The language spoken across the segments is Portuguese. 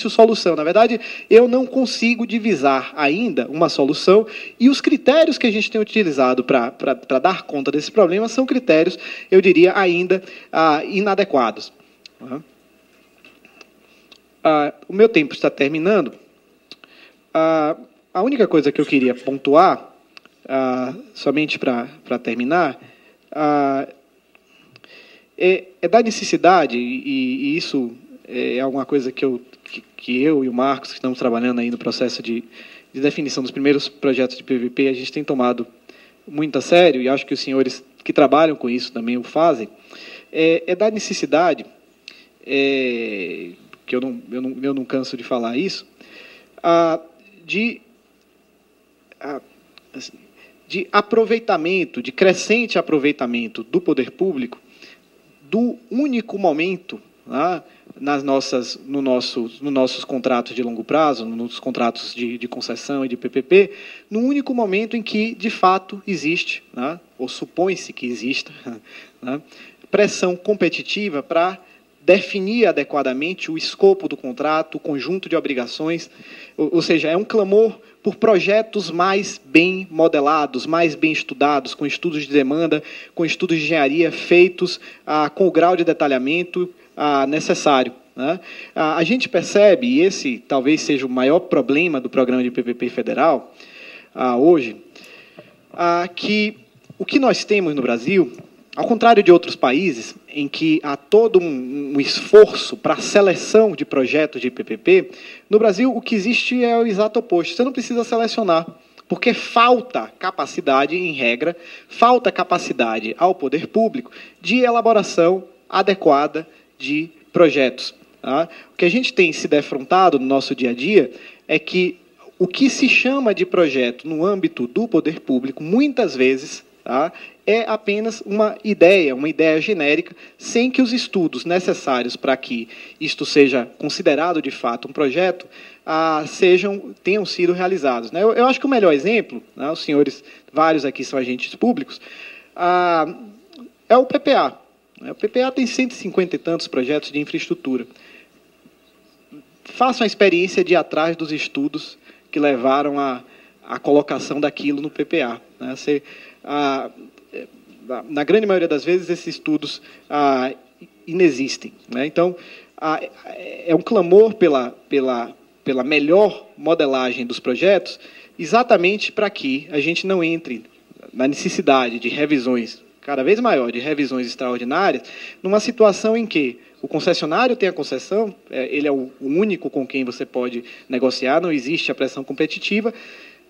solução. Na verdade, eu não consigo divisar ainda uma solução, e os critérios que a gente tem utilizado para dar conta desse problema são critérios, eu diria, ainda inadequados. O meu tempo está terminando. A única coisa que eu queria pontuar, somente para terminar, é da necessidade, e isso é alguma coisa que eu e o Marcos, que estamos trabalhando aí no processo de definição dos primeiros projetos de PVP, a gente tem tomado muito a sério, e acho que os senhores que trabalham com isso também o fazem, é da necessidade, que eu não canso de falar isso, de aproveitamento, de crescente aproveitamento do poder público, do único momento, nos nossos contratos de longo prazo, nos contratos de concessão e de PPP, no único momento em que, de fato, existe, ou supõe-se que exista, pressão competitiva para definir adequadamente o escopo do contrato, o conjunto de obrigações, ou seja, é um clamor por projetos mais bem modelados, mais bem estudados, com estudos de demanda, com estudos de engenharia feitos com o grau de detalhamento necessário. A gente percebe, e esse talvez seja o maior problema do programa de PPP federal hoje, que o que nós temos no Brasil, ao contrário de outros países, em que há todo um esforço para a seleção de projetos de PPP, no Brasil o que existe é o exato oposto. Você não precisa selecionar, porque falta capacidade, em regra, falta capacidade ao poder público de elaboração adequada de projetos. O que a gente tem se defrontado no nosso dia a dia é que o que se chama de projeto no âmbito do poder público, muitas vezes, é apenas uma ideia genérica, sem que os estudos necessários para que isto seja considerado de fato um projeto tenham sido realizados. Eu acho que o melhor exemplo, os senhores, vários aqui são agentes públicos, é o PPA. O PPA tem 150 e tantos projetos de infraestrutura. Façam a experiência de ir atrás dos estudos que levaram à colocação daquilo no PPA. Na grande maioria das vezes, esses estudos inexistem. Então, é um clamor pela melhor modelagem dos projetos, exatamente para que a gente não entre na necessidade de revisões cada vez maior, de revisões extraordinárias, numa situação em que o concessionário tem a concessão, ele é o único com quem você pode negociar, não existe a pressão competitiva,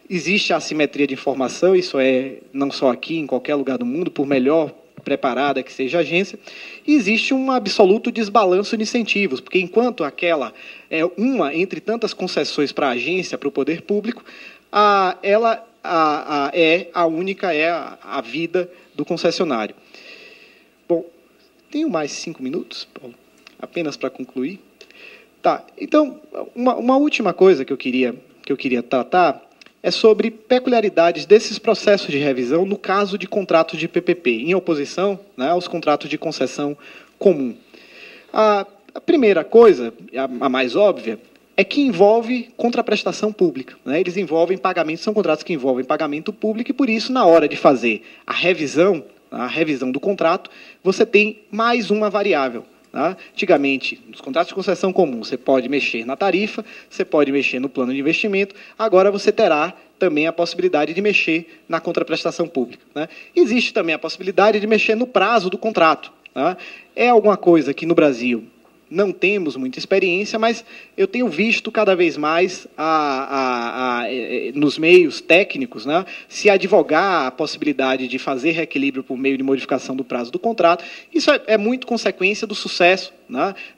existe a assimetria de informação, isso é não só aqui, em qualquer lugar do mundo, por melhor preparada que seja a agência, e existe um absoluto desbalanço de incentivos, porque enquanto aquela é uma entre tantas concessões para a agência, para o poder público, ela é a única, é a vida do concessionário. Bom, tenho mais 5 minutos, Paulo, apenas para concluir. Então, uma última coisa que eu queria tratar é sobre peculiaridades desses processos de revisão no caso de contratos de PPP, em oposição aos contratos de concessão comum. A primeira coisa, a mais óbvia, é que envolve contraprestação pública. Eles envolvem pagamento, são contratos que envolvem pagamento público, e por isso, na hora de fazer a revisão do contrato, você tem mais uma variável. Antigamente, nos contratos de concessão comum, você pode mexer na tarifa, você pode mexer no plano de investimento, agora você terá também a possibilidade de mexer na contraprestação pública. Existe também a possibilidade de mexer no prazo do contrato. É alguma coisa que no Brasil não temos muita experiência, mas eu tenho visto cada vez mais nos meios técnicos se advogar a possibilidade de fazer reequilíbrio por meio de modificação do prazo do contrato. Isso é muito consequência do sucesso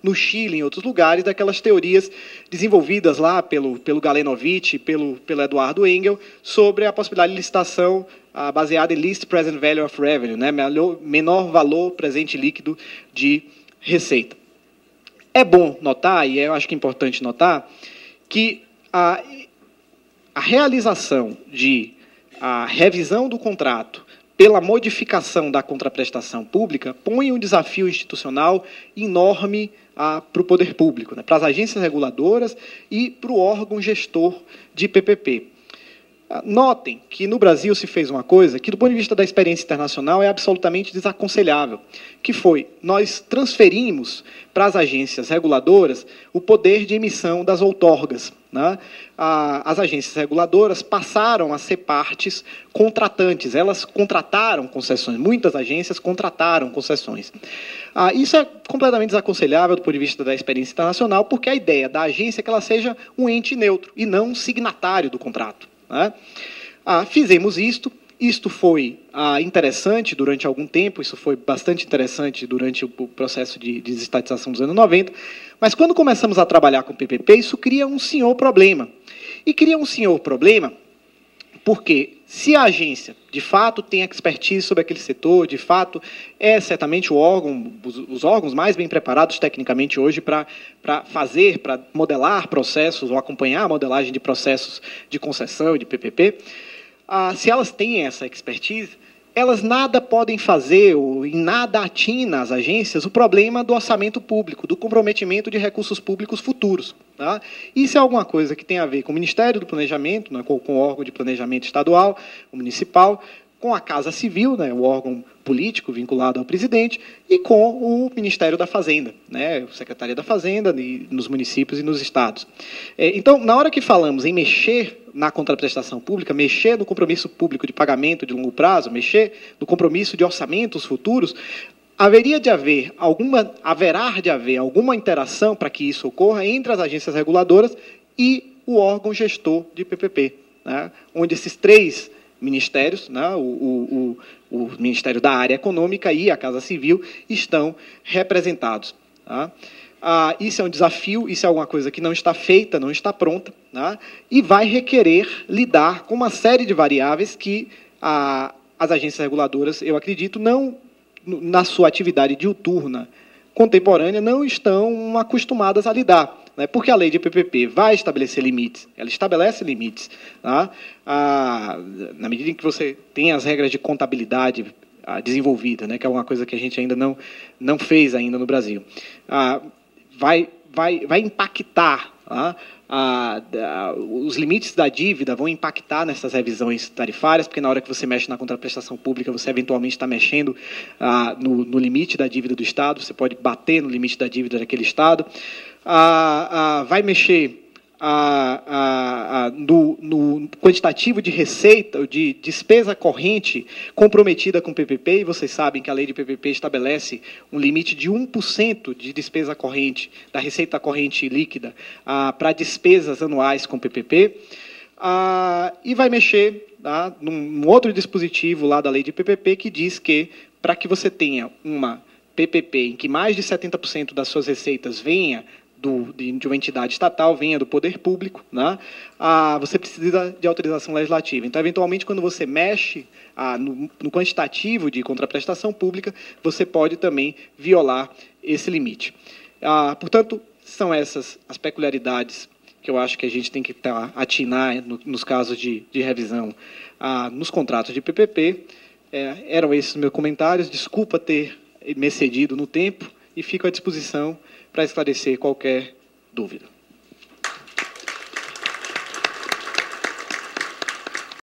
no Chile e em outros lugares, daquelas teorias desenvolvidas lá pelo Galenovich e pelo Eduardo Engel sobre a possibilidade de licitação baseada em Least Present Value of Revenue, menor valor presente líquido de receita. É bom notar, e eu acho que é importante notar, que a realização a revisão do contrato pela modificação da contraprestação pública põe um desafio institucional enorme para o poder público, né, para as agências reguladoras e para o órgão gestor de PPP. Notem que no Brasil se fez uma coisa que, do ponto de vista da experiência internacional, é absolutamente desaconselhável, que foi, nós transferimos para as agências reguladoras o poder de emissão das outorgas, né? As agências reguladoras passaram a ser partes contratantes, elas contrataram concessões, muitas agências contrataram concessões. Isso é completamente desaconselhável do ponto de vista da experiência internacional, porque a ideia da agência é que ela seja um ente neutro e não um signatário do contrato. Né? Fizemos isto foi interessante durante algum tempo, isso foi bastante interessante durante o processo de desestatização dos anos 90, mas quando começamos a trabalhar com PPP, isso cria um senhor problema. E cria um senhor problema porque, se a agência, de fato, tem expertise sobre aquele setor, de fato, é certamente o órgão, os órgãos mais bem preparados tecnicamente hoje para modelar processos ou acompanhar a modelagem de processos de concessão e de PPP, se elas têm essa expertise, elas nada podem fazer, ou em nada atina às agências, o problema do orçamento público, do comprometimento de recursos públicos futuros. Tá? Isso é alguma coisa que tem a ver com o Ministério do Planejamento, né, com o órgão de planejamento estadual, o municipal, com a Casa Civil, né, o órgão político vinculado ao presidente, e com o Ministério da Fazenda, né, a Secretaria da Fazenda, nos municípios e nos estados. Então, na hora que falamos em mexer na contraprestação pública, mexer no compromisso público de pagamento de longo prazo, mexer no compromisso de orçamentos futuros, haverá de haver alguma interação para que isso ocorra entre as agências reguladoras e o órgão gestor de PPP, né, onde esses três ministérios, né, o Ministério da Área Econômica e a Casa Civil, estão representados. Tá? Isso é um desafio, isso é alguma coisa que não está feita, não está pronta, tá? E vai requerer lidar com uma série de variáveis que as agências reguladoras, eu acredito, não, na sua atividade diuturna contemporânea, não estão acostumadas a lidar. Né? Porque a lei de PPP vai estabelecer limites, ela estabelece limites. Tá? Na medida em que você tem as regras de contabilidade desenvolvida, né? Que é uma coisa que a gente ainda não fez ainda no Brasil. Vai impactar, os limites da dívida vão impactar nessas revisões tarifárias, porque na hora que você mexe na contraprestação pública, você eventualmente está mexendo no limite da dívida do Estado, você pode bater no limite da dívida daquele Estado, vai mexer no quantitativo de receita, de despesa corrente comprometida com PPP, e vocês sabem que a lei de PPP estabelece um limite de 1% de despesa corrente, da receita corrente líquida, para despesas anuais com PPP, e vai mexer num outro dispositivo lá da lei de PPP que diz que, para que você tenha uma PPP em que mais de 70% das suas receitas venha de uma entidade estatal, venha do poder público, né? Você precisa de autorização legislativa. Então, eventualmente, quando você mexe no quantitativo de contraprestação pública, você pode também violar esse limite. Portanto, são essas as peculiaridades que eu acho que a gente tem que atinar nos casos de revisão nos contratos de PPP. Eram esses meus comentários. Desculpa ter me excedido no tempo e fico à disposição para esclarecer qualquer dúvida.